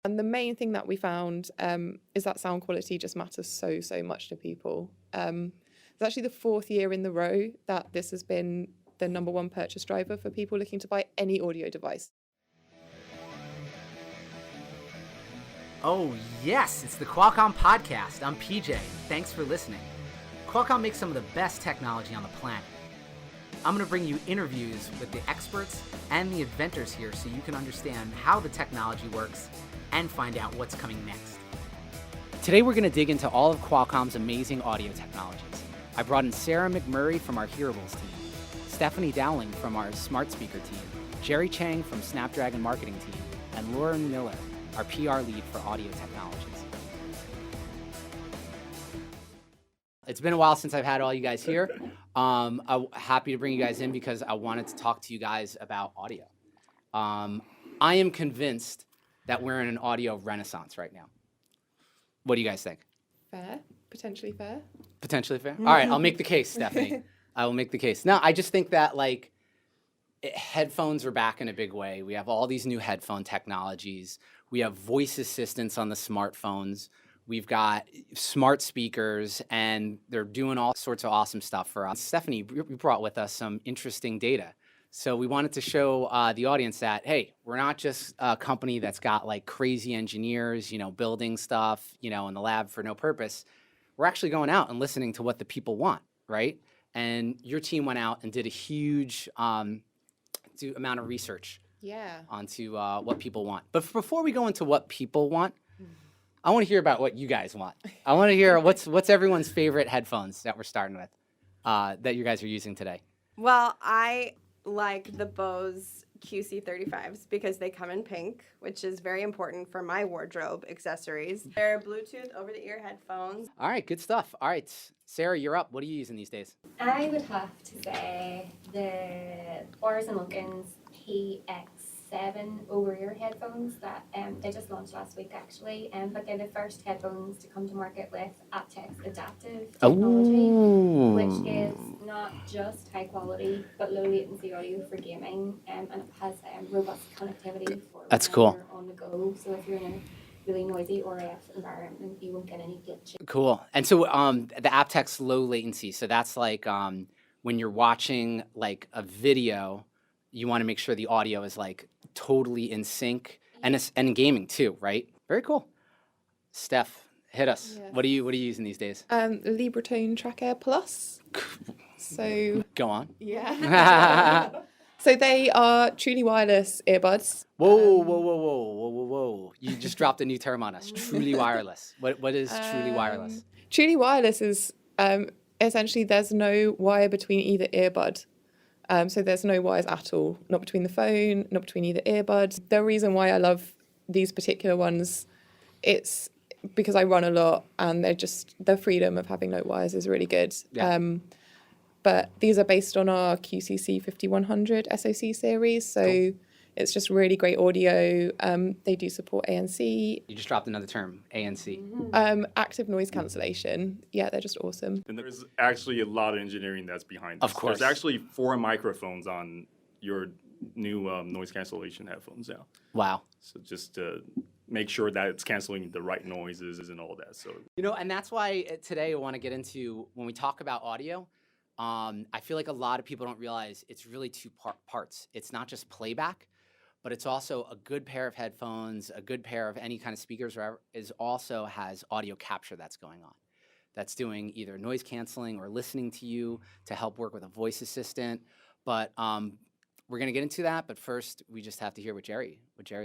And the main thing that we found is that sound quality just matters so much to people. It's actually the 4th year in the row that this has been the #1 purchase driver for people looking to buy any audio device. Oh yes, it's the Qualcomm Podcast. I'm PJ. Thanks for listening. Qualcomm makes some of the best technology on the planet. I'm going to bring you interviews with the experts and the inventors here so you can understand how the technology works and find out what's coming next. Today we're going to dig into all of Qualcomm's amazing audio technologies. I brought in Sarah McMurray from our Hearables team, Stephanie Dowling from our Smart Speaker team, Jerry Chang from Snapdragon Marketing team, and Lauren Miller, our PR lead for audio technologies. It's been a while since I've had all you guys here. I'm happy to bring you guys in because I wanted to talk to you guys about audio. I am convinced that we're in an audio renaissance right now. What do you guys think? Fair, potentially fair. Potentially fair? All right, I'll make the case, Stephanie. I will make the case. No, I just think that headphones are back in a big way. We have all these new headphone technologies. We have voice assistants on the smartphones. We've got smart speakers, and they're doing all sorts of awesome stuff for us. Stephanie, you brought with us some interesting data. So we wanted to show the audience that, hey, we're not just a company that's got crazy engineers, building stuff, in the lab for no purpose. We're actually going out and listening to what the people want, right? And your team went out and did a huge amount of research onto what people want. But before we go into what people want, I want to hear about what you guys want. I want to hear what's everyone's favorite headphones that we're starting with that you guys are using today. Well, I like the Bose QC35s because they come in pink, which is very important for my wardrobe accessories. They're Bluetooth over-the-ear headphones. All right, good stuff. All right, Sarah, you're up. What are you using these days? I would have to say the Ors & Lunkins PX7 over-ear headphones that they just launched last week actually, but they're the first headphones to come to market with aptX adaptive technology, which gives not just high quality but low latency audio for gaming, and it has robust connectivity for That's when cool. you're on the go. So if you're in a really noisy RF environment, you won't get any glitching. Cool. And so the aptX low latency, so that's when you're watching a video, you want to make sure the audio is totally in sync, and in gaming too, right? Very cool. Steph, hit us. Yes. What are you using these days? Libratone Track Air Plus. So Go on. yeah. So they are truly wireless earbuds. Whoa. You just dropped a new term on us. Truly wireless. What is truly wireless? Truly wireless is essentially there's no wire between either earbud. So there's no wires at all, not between the phone, not between either earbuds. The reason why I love these particular ones, it's because I run a lot, and the freedom of having no wires is really good. Yeah. But these are based on our QCC 5100 SoC series, so Cool. It's just really great audio. They do support ANC. You just dropped another term, ANC. Active noise cancellation. Yeah, they're just awesome. And there's actually a lot of engineering that's behind this. Of course. There's actually 4 microphones on your new noise cancellation headphones now. Wow. So just to make sure that it's canceling the right noises and all that. So And that's why today I want to get into, when we talk about audio, I feel like a lot of people don't realize it's really two parts. It's not just playback, but it's also a good pair of headphones, a good pair of any kind of speakers, also has audio capture that's going on. That's doing either noise canceling or listening to you to help work with a voice assistant. But we're going to get into that. But first, we just have to hear what Jerry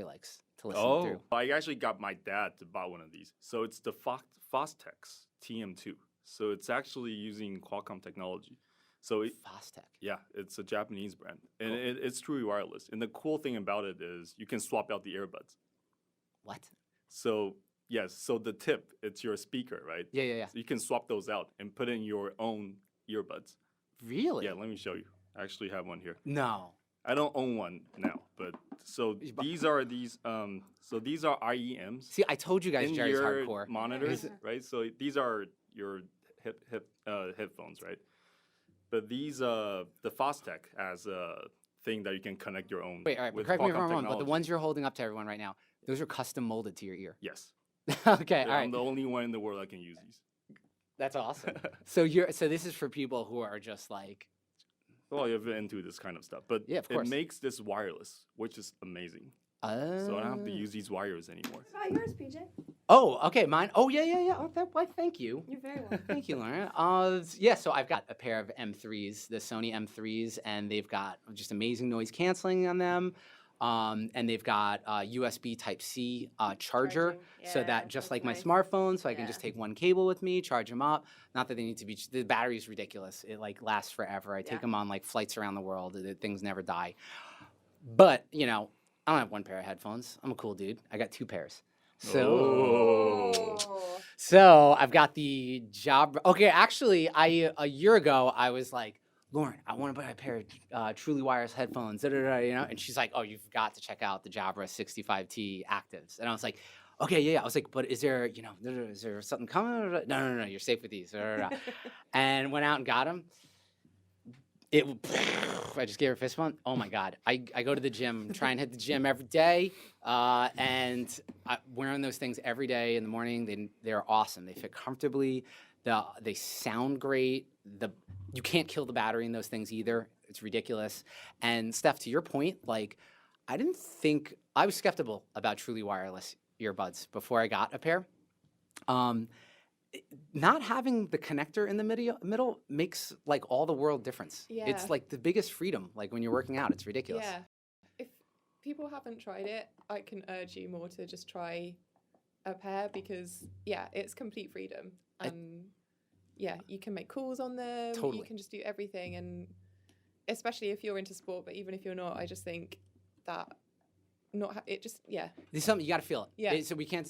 likes to listen through. I actually got my dad to buy one of these. So it's the Fostex TM2. So it's actually using Qualcomm technology. So Fostech. Yeah, it's a Japanese brand, and it's truly wireless. And the cool thing about it is you can swap out the earbuds. What? So yes, so the tip, it's your speaker, right? Yeah. So you can swap those out and put in your own earbuds. Really? Yeah, let me show you. I actually have one here. No. I don't own one now, but so these are IEMs. See, I told you guys in Jerry's your hardcore. monitors, right? So these are your headphones, right? But these the Fostex has a thing that you can connect your own. Wait, all right, with correct me if Qualcomm I'm wrong, but the technology. ones you're holding up to everyone right now, Those are custom molded to your ear. Yes. Okay, all I'm right. the only one in the world that can use these. That's awesome. So this is for people who are just like, Well, if you're into this kind of stuff. But Yeah, of course. it makes this wireless, which is amazing. So I don't have to use these wires anymore. It's not yours, PJ. Oh, okay, mine. Oh, yeah. Oh, why, thank you. You're very welcome. Thank you, Lauren. Yeah, so I've got a pair of M3s, the Sony M3s, and they've got just amazing noise canceling on them. And they've got USB Type-C charger, Charging. so Yeah, that just that's like my nice. smartphone, so I can Yeah. just take one cable with me, charge them up. Not that they need to be. The battery's ridiculous. It like lasts forever. I take Yeah. them on like flights around the world. Things never die. But I don't have one pair of headphones. I'm a cool dude. I got 2 pairs. Oh. So I've got the job. Okay, actually, a year ago I was like, Lauren, I want to buy a pair of truly wireless headphones. And she's like, oh, you've got to check out the Jabra 65T Actives. And I was like, okay, yeah. I was like, but is there something coming? No, you're safe with these. And went out and got them. I just gave her a fist bump. Oh my God. I go to the gym, try and hit the gym every day. And wearing those things every day in the morning, they're awesome. They fit comfortably. They sound great. You can't kill the battery in those things either. It's ridiculous. And Steph, to your point, like I was skeptical about truly wireless earbuds before I got a pair. Not having the connector in the middle makes like all the world difference. Yeah. It's like the biggest freedom. Like when you're working out, it's ridiculous. Yeah. If people haven't tried it, I can urge you more to just try a pair because, yeah, it's complete freedom. And, yeah, you can make calls on them. Totally. You can just do everything. And especially if you're into sport, but even if you're not, I just think that There's something you got to feel it. Yeah. So we can't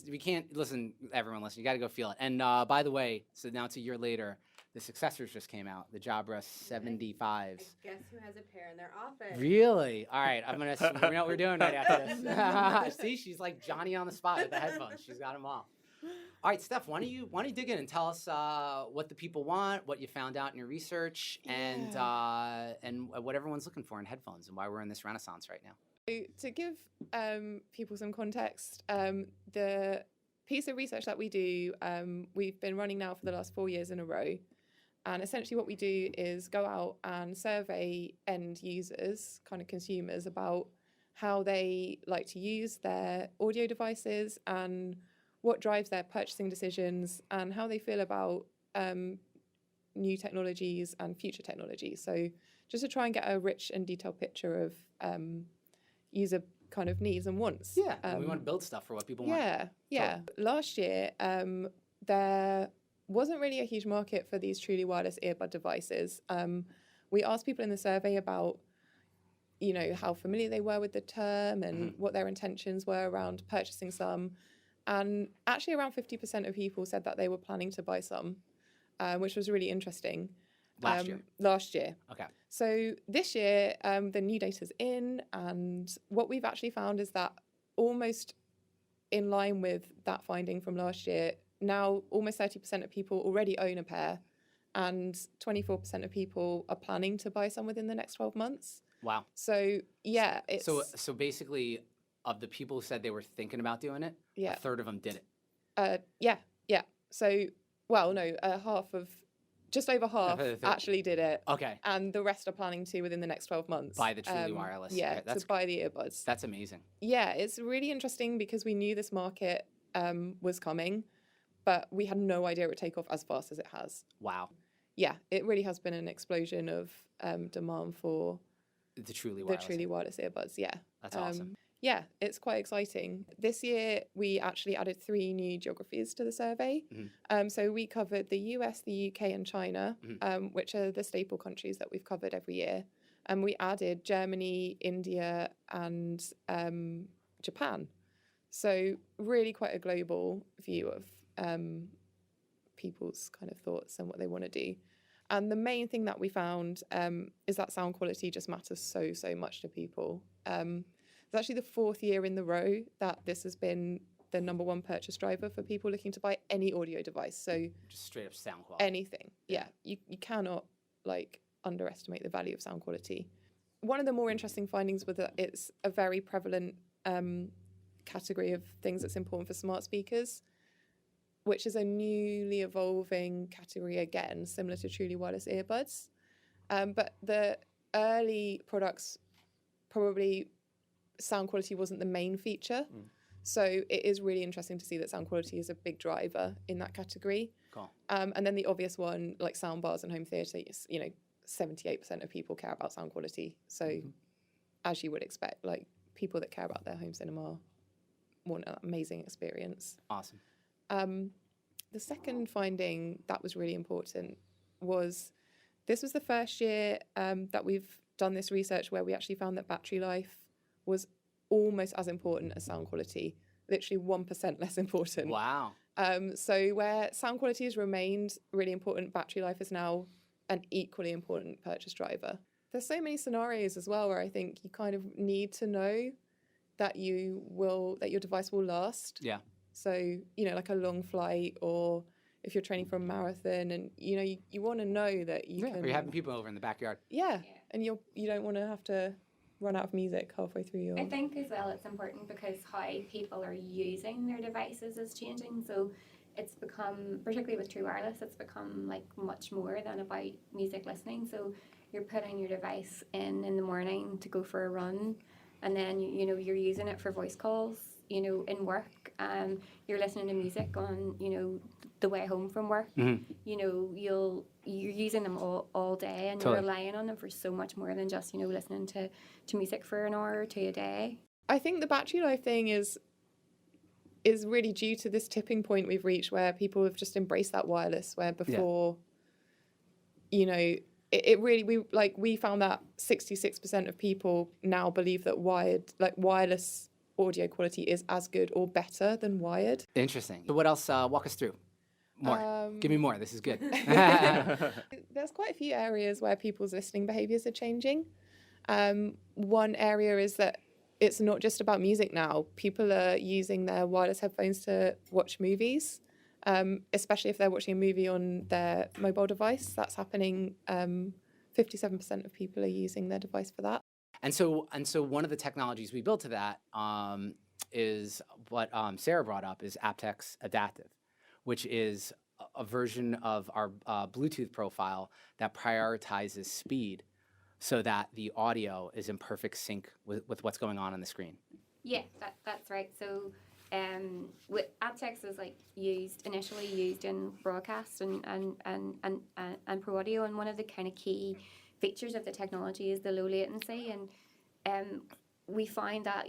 listen. Everyone listen. You got to go feel it. And by the way, so now it's a year later. The successors just came out. The Jabra 75s. Guess who has a pair in their office? Really? All right. I'm gonna. We know what we're doing right after this. See, she's like Johnny on the spot with the headphones. She's got them all. All right, Steph. Why don't you dig in and tell us what the people want, what you found out in your research, and what everyone's looking for in headphones, and why we're in this renaissance right now. So to give people some context, the piece of research that we do, we've been running now for the last 4 years in a row. And essentially what we do is go out and survey end users, kind of consumers, about how they like to use their audio devices and what drives their purchasing decisions and how they feel about new technologies and future technologies. So just to try and get a rich and detailed picture of user kind of needs and wants. Yeah, we want to build stuff for what people want. Yeah. Last year, there wasn't really a huge market for these truly wireless earbud devices. We asked people in the survey about, how familiar they were with the term and what their intentions were around purchasing some. And actually around 50% of people said that they were planning to buy some, which was really interesting. Last year. Okay. So this year, the new data's in, and what we've actually found is that almost in line with that finding from last year, now almost 30% of people already own a pair, and 24% of people are planning to buy some within the next 12 months. Wow. So yeah, it's so basically, of the people who said they were thinking about doing it, a third of them did it. Yeah. So just over half actually did it. Okay. And the rest are planning to within the next 12 months. Buy the truly wireless. Yeah, to buy the earbuds. That's amazing. Yeah, it's really interesting because we knew this market was coming, but we had no idea it would take off as fast as it has. Wow. Yeah, it really has been an explosion of demand for the truly wireless earbuds. Yeah. That's awesome. Yeah, it's quite exciting. This year, we actually added 3 new geographies to the survey. So we covered the US, the UK, and China, which are the staple countries that we've covered every year. And we added Germany, India, and Japan. So really quite a global view of people's kind of thoughts and what they want to do. And the main thing that we found is that sound quality just matters so much to people. It's actually the 4th year in the row that this has been the number 1 purchase driver for people looking to buy any audio device. So just straight up sound quality. Anything. Yeah. You cannot underestimate the value of sound quality. One of the more interesting findings was that it's a very prevalent category of things that's important for smart speakers, which is a newly evolving category again, similar to truly wireless earbuds. But the early products, probably sound quality wasn't the main feature. So it is really interesting to see that sound quality is a big driver in that category. Cool. And then the obvious one, like sound bars and home theatre, 78% of people care about sound quality. So as you would expect, like people that care about their home cinema want an amazing experience. Awesome. The second finding that was really important was this was the first year that we've done this research where we actually found that battery life was almost as important as sound quality, literally 1% less important. Wow. So where sound quality has remained really important, battery life is now an equally important purchase driver. There's so many scenarios as well where I think you kind of need to know that your device will last. Yeah. So, like a long flight, or if you're training for a marathon, and you want to know that you can. Or you're having people over in the backyard. Yeah, and you don't want to have to run out of music halfway through your. I think as well it's important because how people are using their devices is changing. So it's become, particularly with true wireless, it's become like much more than about music listening. So you're putting your device in the morning to go for a run, and then you're using it for voice calls, in work. You're listening to music on, the way home from work. You're using them all day, and Totally. you're relying on them for so much more than just, listening to music for an hour or two a day. I think the battery life thing is really due to this tipping point we've reached where people have just embraced that wireless, where before, it really, we found that 66% of people now believe that wireless audio quality is as good or better than wired. Interesting. So what else? Walk us through. More. Give me more. This is good. There's quite a few areas where people's listening behaviours are changing. One area is that it's not just about music now. People are using their wireless headphones to watch movies, especially if they're watching a movie on their mobile device. That's happening. 57% of people are using their device for that. And so one of the technologies we built to that is what Sarah brought up, is aptX Adaptive, which is a version of our Bluetooth profile that prioritizes speed so that the audio is in perfect sync with what's going on the screen. Yeah, that's right. So with aptX was initially used in broadcast and pro audio, and one of the kind of key features of the technology is the low latency, and we find that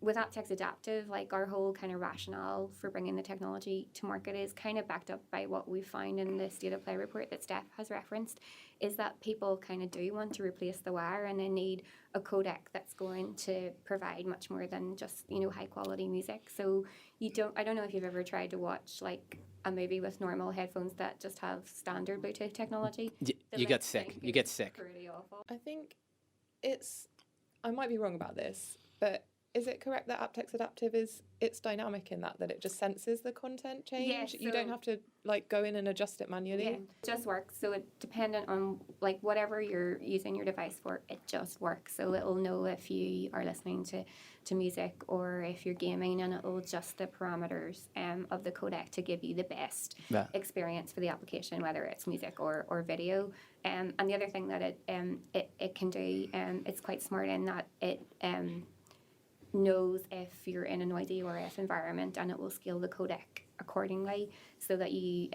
with aptX Adaptive, our whole kind of rationale for bringing the technology to market is kind of backed up by what we find in the State of Play report that Steph has referenced, is that people kind of do want to replace the wire, and they need a codec that's going to provide much more than just high quality music. So I don't know if you've ever tried to watch a movie with normal headphones that just have standard Bluetooth technology. You get sick. You get sick. Pretty awful. I think I might be wrong about this, but is it correct that aptX Adaptive it's dynamic in that it just senses the content change? Yes, you don't have to go in and adjust it manually? Yeah, it just works. So it dependent on whatever you're using your device for, it just works. So it'll know if you are listening to music or if you're gaming, and it'll adjust the parameters of the codec to give you the best experience for the application, whether it's music or video. And the other thing that it can do, it's quite smart in that it knows if you're in a noisy or RF environment, and it will scale the codec accordingly so that you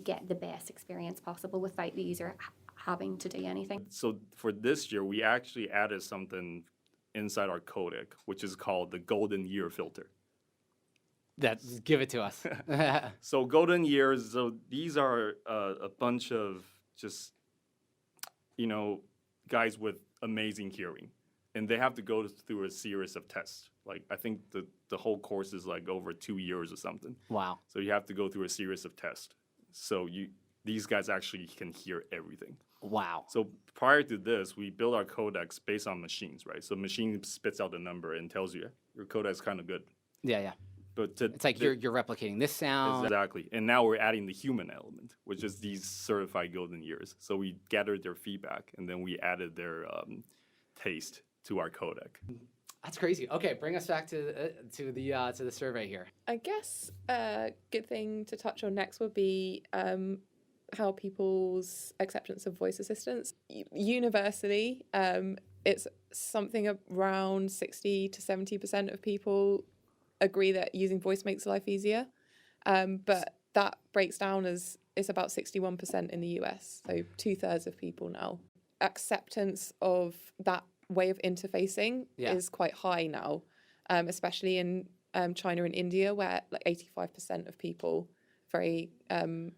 get the best experience possible without the user having to do anything. So for this year, we actually added something inside our codec, which is called the golden year filter. Give it to us. So golden years, so these are a bunch of just, guys with amazing hearing. And they have to go through a series of tests. I think the whole course is over 2 years or something. Wow. So you have to go through a series of tests. So these guys actually can hear everything. Wow. So prior to this, we built our codecs based on machines, right? So machine spits out the number and tells you your codec is kind of good. Yeah. But it's you're replicating this sound. Exactly. And now we're adding the human element, which is these certified golden years. So we gathered their feedback, and then we added their taste to our codec. That's crazy. Okay, bring us back to the survey here. I guess a good thing to touch on next would be how people's acceptance of voice assistants. Universally, it's something around 60 to 70% of people agree that using voice makes life easier. But that breaks down as it's about 61% in the US, so 2/3 of people now. Acceptance of that way of interfacing is quite high now, especially in China and India, where like 85% of people very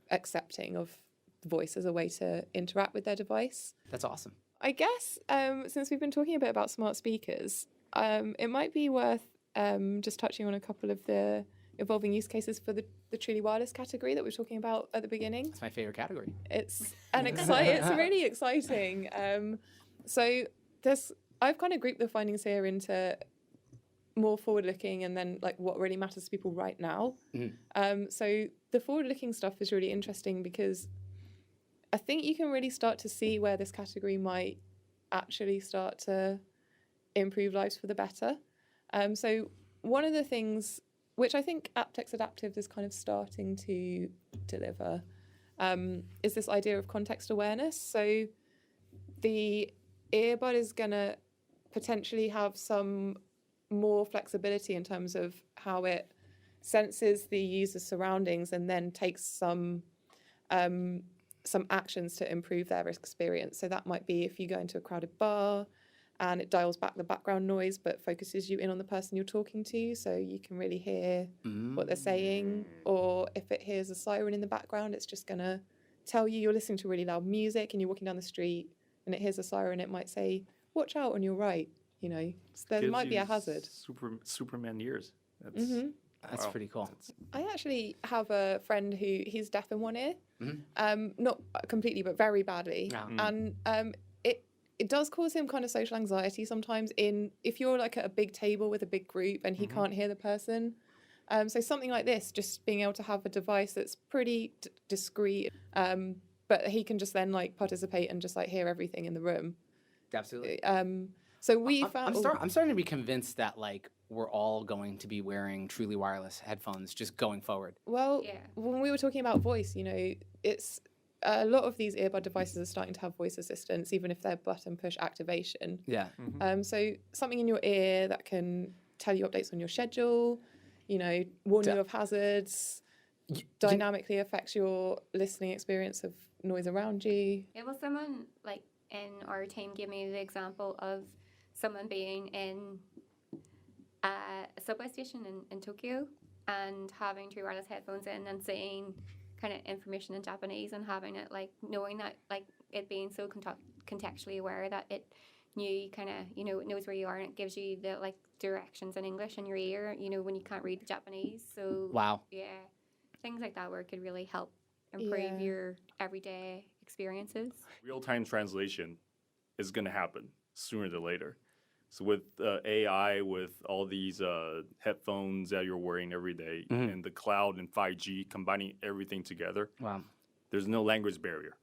accepting of voice as a way to interact with their device. That's awesome. I guess since we've been talking a bit about smart speakers, it might be worth just touching on a couple of the evolving use cases for the truly wireless category that we were talking about at the beginning. It's my favorite category. It's it's really exciting. So I've kind of grouped the findings here into more forward-looking and then like what really matters to people right now. So the forward-looking stuff is really interesting because I think you can really start to see where this category might actually start to improve lives for the better. So one of the things which I think aptX Adaptive is kind of starting to deliver is this idea of context awareness. So the earbud is going to potentially have some more flexibility in terms of how it senses the user's surroundings and then takes some actions to improve their experience. So that might be if you go into a crowded bar and it dials back the background noise but focuses you in on the person you're talking to so you can really hear what they're saying. Or if it hears a siren in the background, it's just going to tell you you're listening to really loud music and you're walking down the street and it hears a siren, it might say, watch out on your right, you know. So there Gives might be you a hazard. Superman ears. That's That's wow. pretty cool. I actually have a friend he's deaf in one ear, not completely, but very badly. And it does cause him kind of social anxiety sometimes if you're like at a big table with a big group and he can't hear the person. So something like this, just being able to have a device that's pretty discreet, but he can just then like participate and just like hear everything in the room. Absolutely. So we found... I'm starting to be convinced that like we're all going to be wearing truly wireless headphones just going forward. Well, when we were talking about voice, you know, it's a lot of these earbud devices are starting to have voice assistance, even if they're button push activation. Yeah. So something in your ear that can tell you updates on your schedule, you know, warn you of hazards, dynamically affects your listening experience of noise around you. It was someone like in our team gave me the example of someone being in a subway station in Tokyo and having true wireless headphones in and seeing kind of information in Japanese and having it like knowing that like it being so contextually aware that it knew kind of, you know, it knows where you are and it gives you the like directions in English in your ear, you know, when you can't read the Japanese. So wow. Yeah, things like that where it could really help improve your everyday experiences. Real-time translation is going to happen sooner than later. So with AI, with all these headphones that you're wearing every day, and the cloud and 5G combining everything together, there's no language barrier.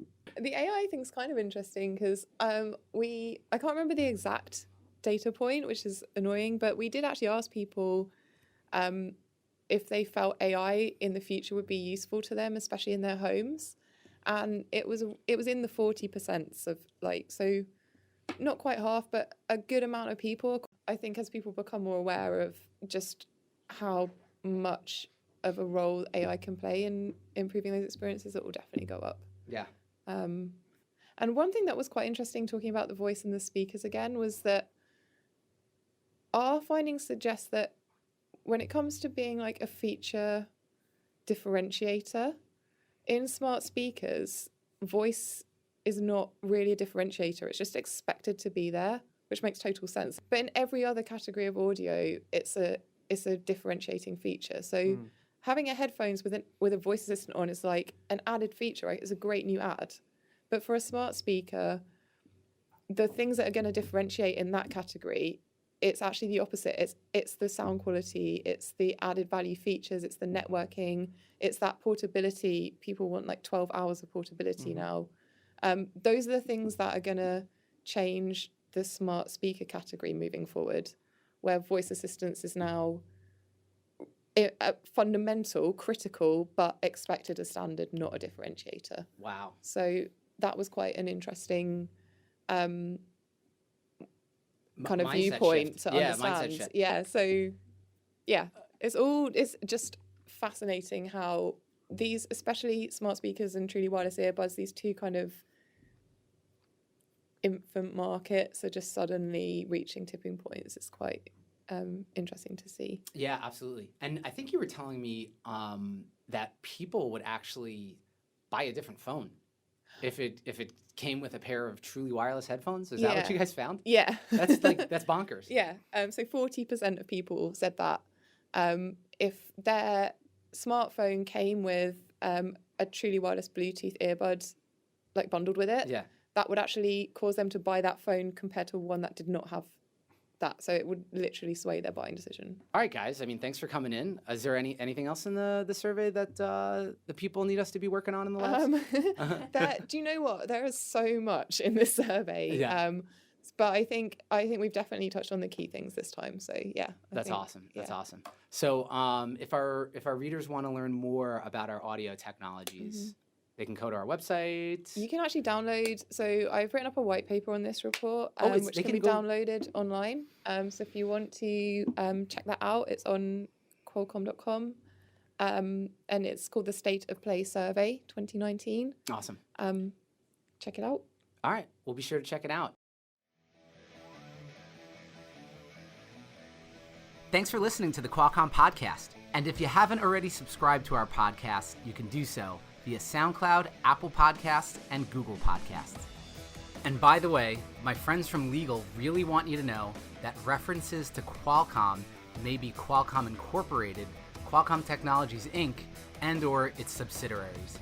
The AI thing's kind of interesting because I can't remember the exact data point, which is annoying, but we did actually ask people if they felt AI in the future would be useful to them, especially in their homes, and it was in the 40% of like, so not quite half, but a good amount of people. I think as people become more aware of just how much of a role AI can play in improving those experiences, it will definitely go up. Yeah. And one thing that was quite interesting talking about the voice and the speakers again was that our findings suggest that when it comes to being like a feature differentiator in smart speakers, voice is not really a differentiator. It's just expected to be there, which makes total sense. But in every other category of audio, it's a differentiating feature. So having a headphones with a voice assistant on is like an added feature, right? It's a great new add. But for a smart speaker, the things that are going to differentiate in that category, it's actually the opposite. It's the sound quality, it's the added value features, it's the networking, it's that portability. People want like 12 hours of portability now. Those are the things that are going to change the smart speaker category moving forward. where voice assistance is now fundamental, critical, but expected as standard, not a differentiator. Wow. So that was quite an interesting kind of Mindset viewpoint shift. to Yeah, mindset understand. shift. Yeah, so yeah, it's just fascinating how these, especially smart speakers and truly wireless earbuds, these two kind of infant markets are just suddenly reaching tipping points. It's quite interesting to see. Yeah, absolutely. And I think you were telling me that people would actually buy a different phone if it came with a pair of truly wireless headphones. Is that what you guys found? Yeah. That's bonkers. Yeah. So 40% of people said that if their smartphone came with a truly wireless Bluetooth earbud, like bundled with it, that would actually cause them to buy that phone compared to one that did not have that. So it would literally sway their buying decision. All right, guys. I mean, thanks for coming in. Is there anything else in the survey that the people need us to be working on in the labs? Do you know what? There is so much in this survey. Yeah. But I think we've definitely touched on the key things this time. So yeah. That's awesome. That's awesome. So if our readers want to learn more about our audio technologies, they can go to our website. You can actually download. So I've written up a white paper on this report, which can be downloaded online. So if you want to check that out, it's on Qualcomm.com. And it's called the State of Play Survey 2019. Awesome. Check it out. All right. We'll be sure to check it out. Thanks for listening to the Qualcomm Podcast. And if you haven't already subscribed to our podcast, you can do so via SoundCloud, Apple Podcasts, and Google Podcasts. And by the way, my friends from legal really want you to know that references to Qualcomm may be Qualcomm Incorporated, Qualcomm Technologies, Inc., and/or its subsidiaries.